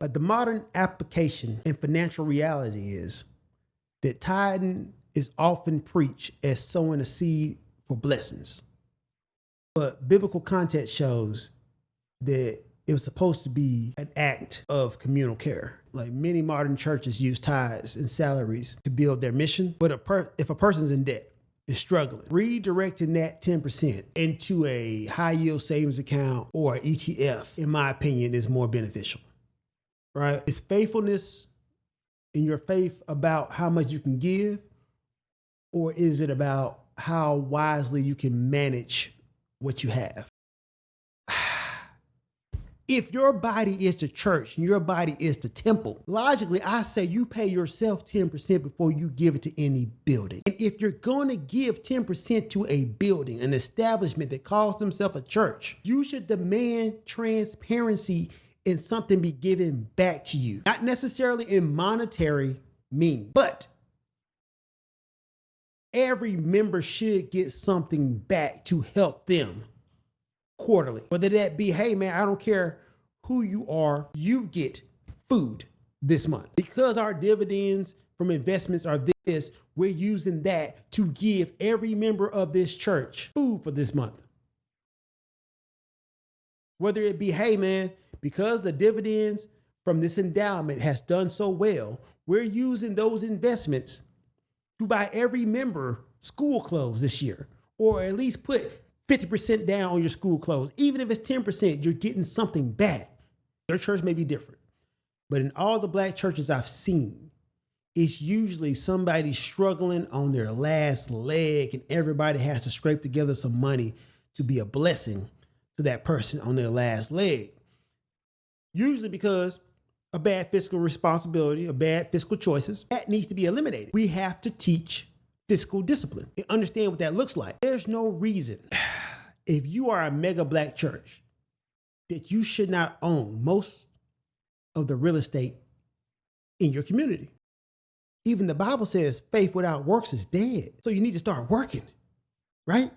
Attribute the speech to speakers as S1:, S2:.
S1: But the modern application and financial reality is that tithing is often preached as sowing a seed for blessings. But biblical context shows that it was supposed to be an act of communal care. Like many modern churches use tithes and salaries to build their mission. But if a person's in debt, is struggling, redirecting that 10% into a high yield savings account or ETF, in my opinion, is more beneficial, right? Is faithfulness in your faith about how much you can give, or is it about how wisely you can manage what you have? If your body is the church and your body is the temple, logically, I say you pay yourself 10% before you give it to any building. And if you're going to give 10% to a building, an establishment that calls themselves a church, you should demand transparency and something be given back to you. Not necessarily in monetary means, but every member should get something back to help them quarterly. Whether that be, hey man, I don't care who you are, you get food this month. Because our dividends from investments are this, we're using that to give every member of this church food for this month. Whether it be, hey man, because the dividends from this endowment has done so well, we're using those investments to buy every member school clothes this year, or at least put 50% down on your school clothes. Even if it's 10%, you're getting something back. Your church may be different, but in all the black churches I've seen, it's usually somebody struggling on their last leg and everybody has to scrape together some money to be a blessing to that person on their last leg. Usually because of bad fiscal responsibility or bad fiscal choices. That needs to be eliminated. We have to teach fiscal discipline and understand what that looks like. There's no reason, if you are a mega black church, that you should not own most of the real estate in your community. Even the Bible says faith without works is dead. So you need to start working, right?